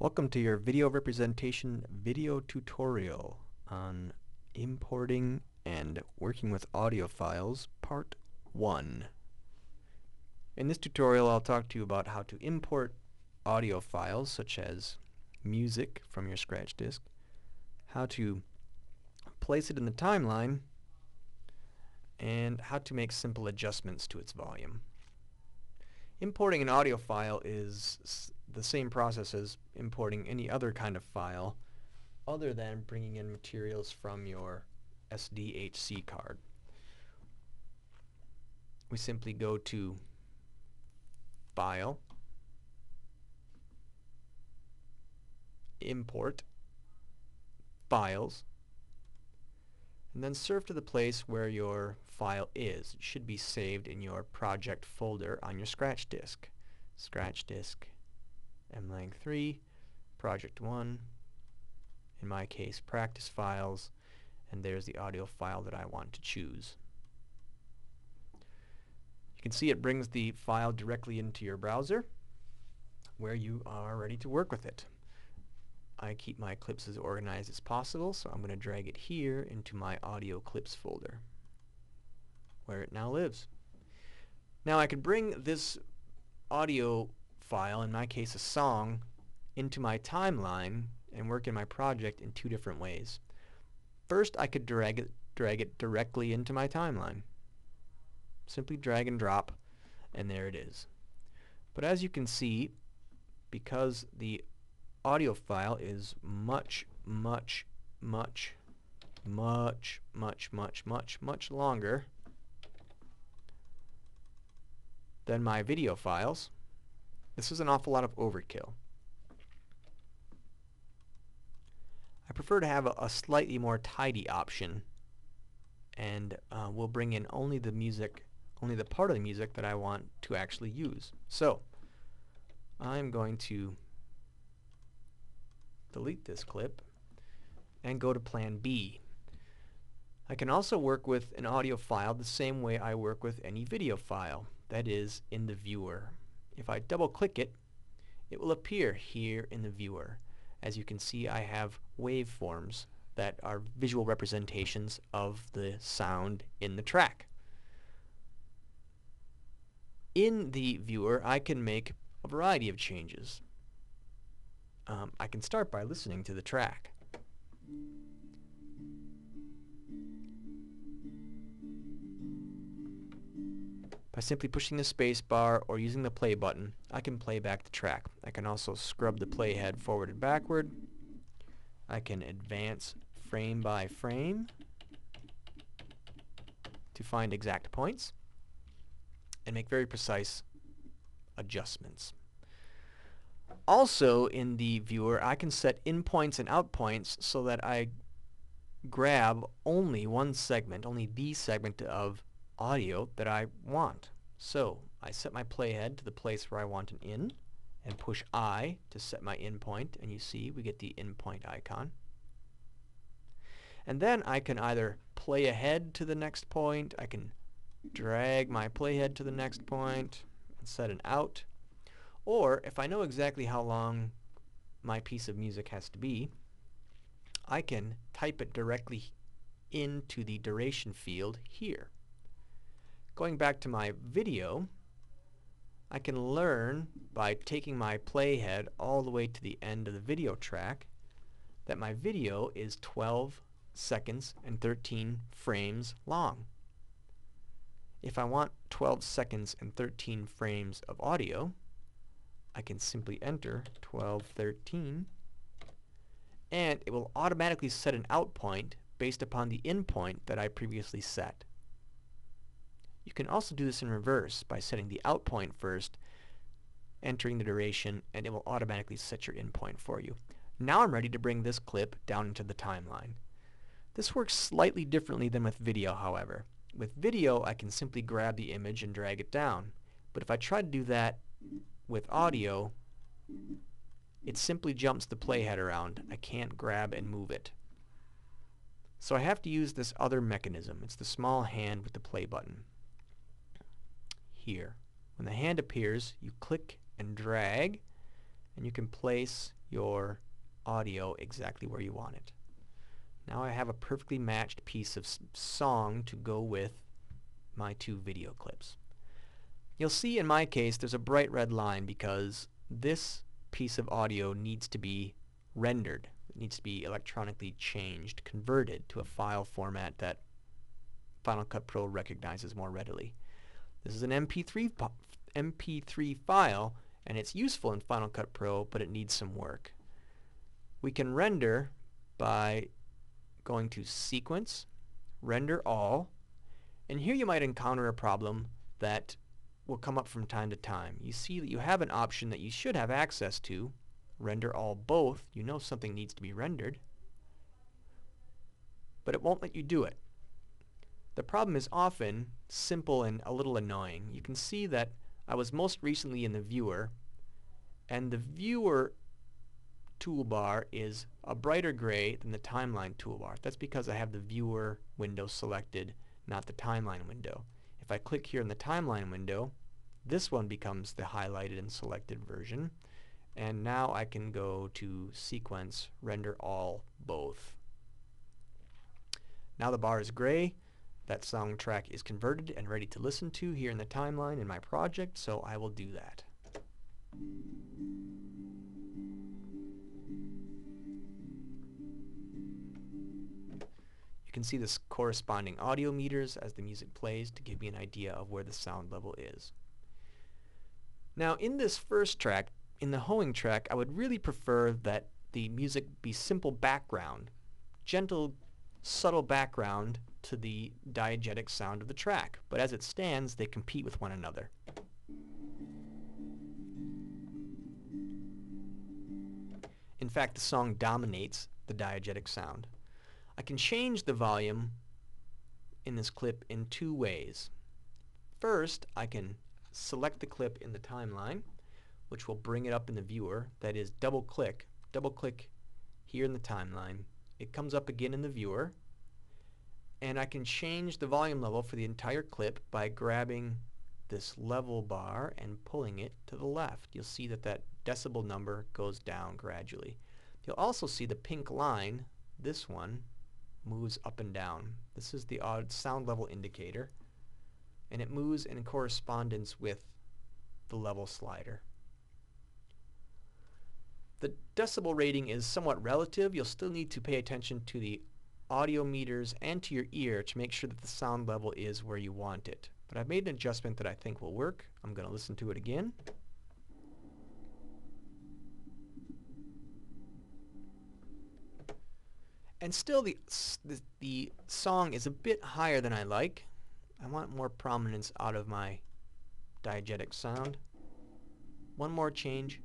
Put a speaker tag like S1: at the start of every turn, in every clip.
S1: Welcome to your video representation video tutorial on importing and working with audio files, part 1. In this tutorial I'll talk to you about how to import audio files such as music from your scratch disk, how to place it in the timeline, and how to make simple adjustments to its volume. Importing an audio file is the same process as importing any other kind of file other than bringing in materials from your SDHC card. We simply go to File, Import, Files, and then serve to the place where your file is. It should be saved in your project folder on your scratch disk. Scratch disk, mlang3, project 1, in my case practice files, and there's the audio file that I want to choose. You can see it brings the file directly into your browser where you are ready to work with it. I keep my clips as organized as possible, so I'm going to drag it here into my audio clips folder where it now lives. Now I could bring this audio file, in my case a song, into my timeline and work in my project in two different ways. First, I could drag it directly into my timeline. Simply drag and drop, and there it is. But as you can see, because the audio file is much longer than my video files, this is an awful lot of overkill. I prefer to have a slightly more tidy option, and we'll bring in only the part of the music that I want to actually use. So I'm going to delete this clip and go to plan B. I can also work with an audio file the same way I work with any video file, that is, in the viewer. If I double click it, it will appear here in the viewer. As you can see, I have waveforms that are visual representations of the sound in the track. In the viewer, I can make a variety of changes. I can start by listening to the track. By simply pushing the space bar or using the play button, I can play back the track. I can also scrub the playhead forward and backward. I can advance frame by frame to find exact points and make very precise adjustments. Also in the viewer, I can set in points and out points so that I grab only one segment, only the segment of audio that I want. So I set my playhead to the place where I want an in and push I to set my in point, and you see we get the in point icon. And then I can either play ahead to the next point, I can drag my playhead to the next point and set an out, or if I know exactly how long my piece of music has to be, I can type it directly into the duration field here. Going back to my video, I can learn by taking my playhead all the way to the end of the video track that my video is 12 seconds and 13 frames long. If I want 12 seconds and 13 frames of audio, I can simply enter 12:13, and it will automatically set an out point based upon the in point that I previously set. You can also do this in reverse by setting the out point first, entering the duration, and it will automatically set your in point for you. Now I'm ready to bring this clip down into the timeline. This works slightly differently than with video, however. With video, I can simply grab the image and drag it down, but if I try to do that with audio, it simply jumps the playhead around. I can't grab and move it. So I have to use this other mechanism. It's the small hand with the play button. Here. When the hand appears, you click and drag, and you can place your audio exactly where you want it. Now I have a perfectly matched piece of song to go with my two video clips. You'll see in my case there's a bright red line because this piece of audio needs to be rendered. It needs to be electronically changed, converted to a file format that Final Cut Pro recognizes more readily. This is an MP3 file, and it's useful in Final Cut Pro, but it needs some work. We can render by going to Sequence, Render All, and here you might encounter a problem that will come up from time to time. You see that you have an option that you should have access to, Render All Both. You know something needs to be rendered, but it won't let you do it. The problem is often simple and a little annoying. You can see that I was most recently in the viewer, and the viewer toolbar is a brighter gray than the timeline toolbar. That's because I have the viewer window selected, not the timeline window. If I click here in the timeline window, this one becomes the highlighted and selected version, and now I can go to Sequence, Render All Both. Now the bar is gray. That soundtrack is converted and ready to listen to here in the timeline in my project, so I will do that. You can see the corresponding audio meters as the music plays to give me an idea of where the sound level is. Now in this first track, in the hoeing track, I would really prefer that the music be simple background, gentle, subtle background to the diegetic sound of the track, but as it stands, they compete with one another. In fact, the song dominates the diegetic sound. I can change the volume in this clip in two ways. First, I can select the clip in the timeline, which will bring it up in the viewer. That is, double click here in the timeline. It comes up again in the viewer, and I can change the volume level for the entire clip by grabbing this level bar and pulling it to the left. You'll see that that decibel number goes down gradually. You'll also see the pink line, this one, moves up and down. This is the sound level indicator, and it moves in correspondence with the level slider. The decibel rating is somewhat relative. You'll still need to pay attention to the audio meters and to your ear to make sure that the sound level is where you want it. But I've made an adjustment that I think will work. I'm going to listen to it again. And still the song is a bit higher than I like. I want more prominence out of my diegetic sound. One more change.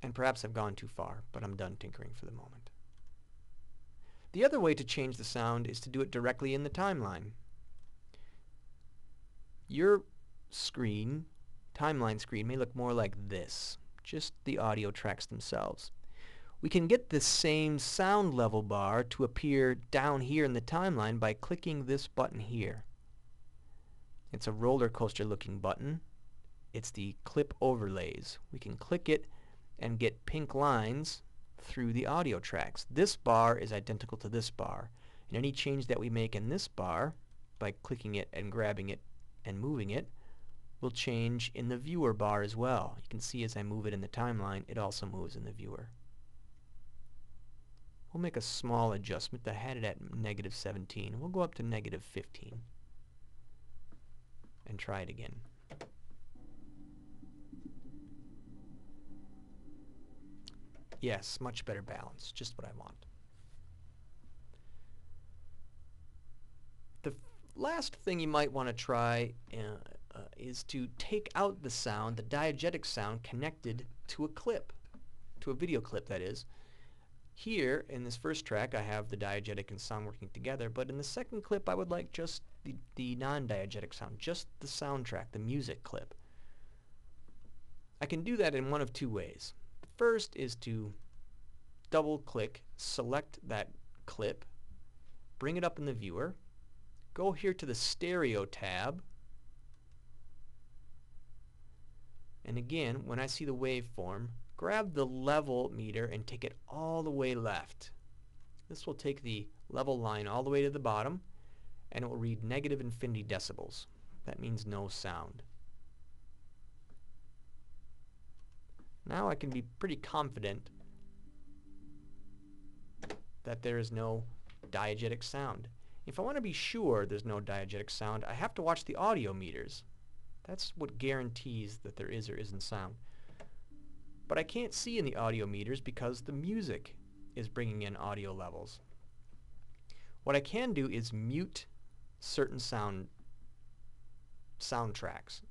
S1: And perhaps I've gone too far, but I'm done tinkering for the moment. The other way to change the sound is to do it directly in the timeline. Your screen, timeline screen, may look more like this, just the audio tracks themselves. We can get this same sound level bar to appear down here in the timeline by clicking this button here. It's a roller coaster looking button. It's the clip overlays. We can click it and get pink lines through the audio tracks. This bar is identical to this bar, and any change that we make in this bar by clicking it and grabbing it and moving it will change in the viewer bar as well. You can see as I move it in the timeline, it also moves in the viewer. We'll make a small adjustment. I had it at -17. We'll go up to -15 and try it again. Yes, much better balance, just what I want. The last thing you might want to try is to take out the sound, the diegetic sound, connected to a clip, to a video clip that is. Here, in this first track, I have the diegetic and sound working together, but in the second clip I would like just the non-diegetic sound, just the soundtrack, the music clip. I can do that in one of two ways. The first is to double-click, select that clip, bring it up in the viewer, go here to the Stereo tab, And again, when I see the waveform, grab the level meter and take it all the way left. This will take the level line all the way to the bottom, and it will read negative infinity decibels. That means no sound. Now I can be pretty confident that there is no diegetic sound. If I want to be sure there's no diegetic sound, I have to watch the audio meters. That's what guarantees that there is or isn't sound. But I can't see in the audio meters because the music is bringing in audio levels. What I can do is mute certain soundtracks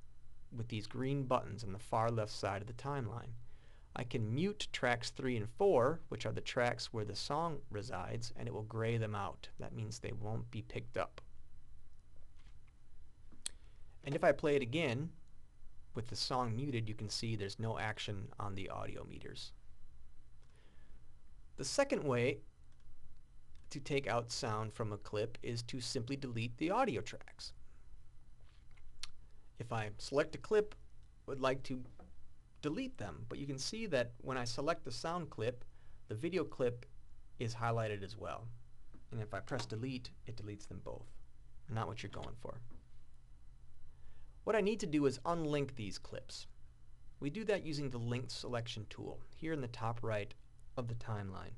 S1: with these green buttons on the far left side of the timeline. I can mute tracks 3 and 4, which are the tracks where the song resides, and it will gray them out. That means they won't be picked up. And if I play it again, with the song muted, you can see there's no action on the audio meters. The second way to take out sound from a clip is to simply delete the audio tracks. If I select a clip, would like to delete them, but you can see that when I select the sound clip, the video clip is highlighted as well. And if I press delete, it deletes them both. Not what you're going for. What I need to do is unlink these clips. We do that using the link selection tool here in the top right of the timeline.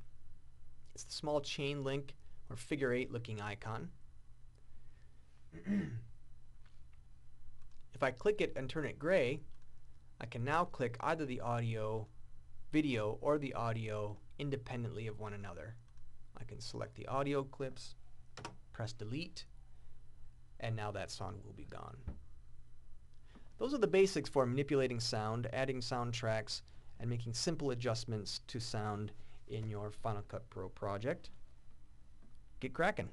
S1: It's the small chain link or figure 8 looking icon. If I click it and turn it gray, I can now click either the audio, video, or the audio independently of one another. I can select the audio clips, press delete, and now that sound will be gone. Those are the basics for manipulating sound, adding soundtracks, and making simple adjustments to sound in your Final Cut Pro project. Get cracking.